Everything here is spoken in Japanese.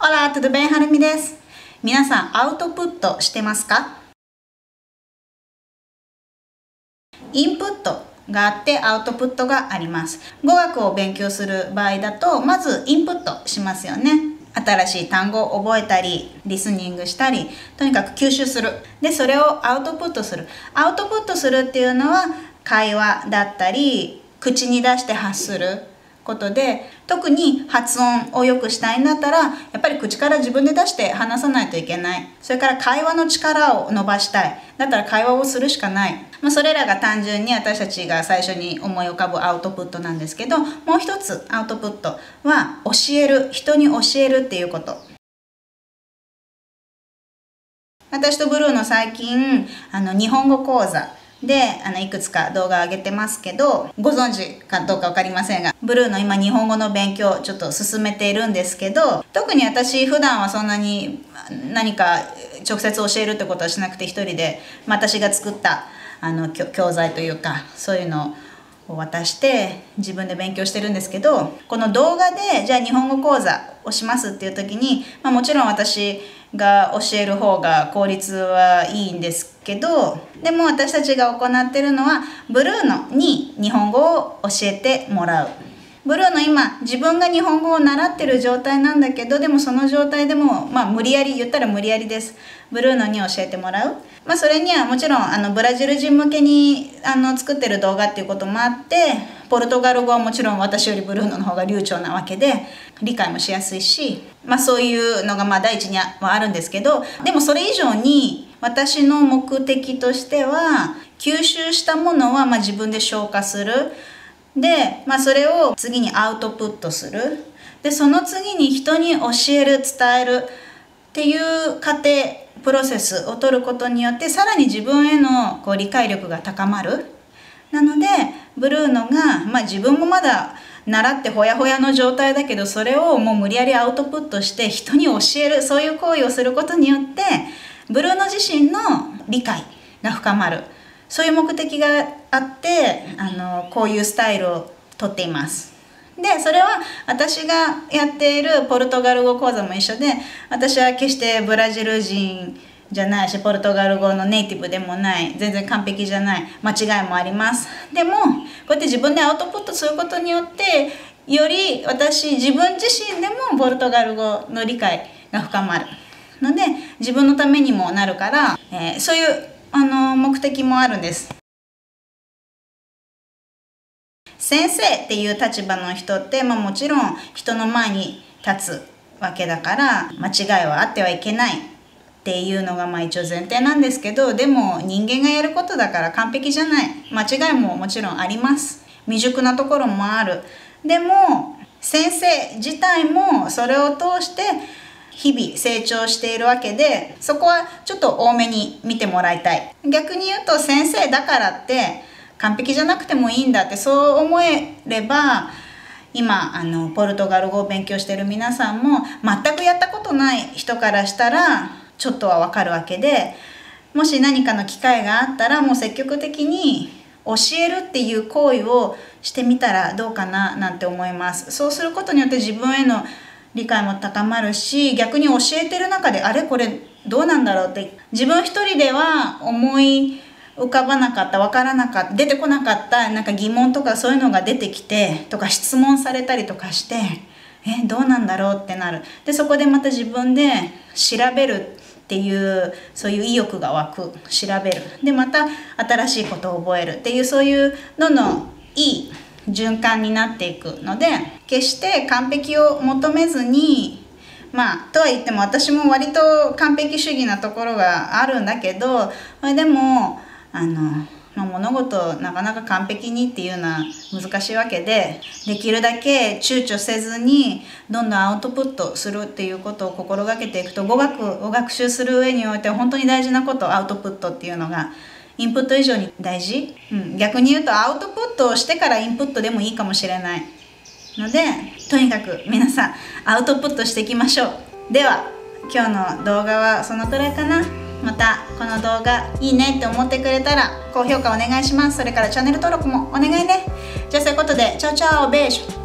オラ、トゥドベンハルミです。皆さん、アウトプットしてますか？インプットがあってアウトプットがあります。語学を勉強する場合だと、まずインプットしますよね。新しい単語を覚えたり、リスニングしたり、とにかく吸収する。で、それをアウトプットする。アウトプットするっていうのは、会話だったり、口に出して発することで、特に発音を良くしたいんだったら、やっぱり口から自分で出して話さないといけない。それから会話の力を伸ばしたい。だったら会話をするしかない。それらが単純に私たちが最初に思い浮かぶアウトプットなんですけど、もう一つアウトプットは教える。人に教えるっていうこと。私とブルーの最近、日本語講座でいくつか動画上げてますけど、ご存知かどうか分かりませんが、ブルーの今日本語の勉強ちょっと進めているんですけど、特に私普段はそんなに何か直接教えるってことはしなくて、一人で私が作った教材というか、そういうのを渡して自分で勉強してるんですけど、この動画でじゃあ日本語講座をしますっていう時に、もちろん私が教える方が効率はいいんですけど、でも私たちが行ってるのはブルーノに日本語を教えてもらう。ブルーノ今自分が日本語を習ってる状態なんだけど、でもその状態でも無理やり言ったら無理やりです。ブルーノに教えてもらう。それにはもちろんブラジル人向けに作ってる動画っていうこともあって、ポルトガル語はもちろん私よりブルーノの方が流暢なわけで理解もしやすいし、そういうのが第一にはあるんですけど、でもそれ以上に私の目的としては、吸収したものは自分で消化する。で、それを次にアウトプットする。で、その次に人に教える、伝えるっていう過程、プロセスを取ることによって、さらに自分への理解力が高まる。なので、ブルーノが、自分もまだ習ってほやほやの状態だけど、それをもう無理やりアウトプットして人に教える、そういう行為をすることによって、ブルーノ自身の理解が深まる。そういう目的があって、こういうスタイルをとっています。で、それは私がやっているポルトガル語講座も一緒で、私は決してブラジル人じゃないし、ポルトガル語のネイティブでもない、全然完璧じゃない、間違いもあります。でも、こうやって自分でアウトプットすることによって、より自分自身でもポルトガル語の理解が深まるので、自分のためにもなるから、そういう目的もあるんです。先生っていう立場の人って、もちろん人の前に立つわけだから、間違いはあってはいけないっていうのが一応前提なんですけど、でも人間がやることだから完璧じゃない。間違いももちろんあります。未熟なところもある。でも先生自体もそれを通して日々成長しているわけで、そこはちょっと多めに見てもらいたい。逆に言うと、先生だからって完璧じゃなくてもいいんだって、そう思えれば、今ポルトガル語を勉強している皆さんも全くやったことない人からしたらちょっとはわかるわけで、もし何かの機会があったらもう積極的に教えるっていう行為をしてみたらどうかななんて思います。そうすることによって自分への理解も高まるし、逆に教えてる中であれこれどうなんだろうって自分一人では思い浮かばなかった、わからなかった、出てこなかった疑問とかそういうのが出てきてとか、質問されたりとかして、どうなんだろうってなる。で、そこでまた自分で調べるっていう、そういう意欲が湧く。調べる。で、また新しいことを覚えるっていう、そういうどんどんいい循環になっていくので、決して完璧を求めずに、とは言っても私も割と完璧主義なところがあるんだけど、でも物事なかなか完璧にっていうのは難しいわけで、できるだけ躊躇せずにどんどんアウトプットするっていうことを心がけていくと、語学を学習する上において本当に大事なこと、アウトプットっていうのがインプット以上に大事。逆に言うとアウトプットをしてからインプットでもいいかもしれないので、とにかく皆さんアウトプットしていきましょう。では今日の動画はそのくらいかな。またこの動画いいねって思ってくれたら高評価お願いします。それからチャンネル登録もお願いね。じゃあそういうことで、チャオチャオベーシュ。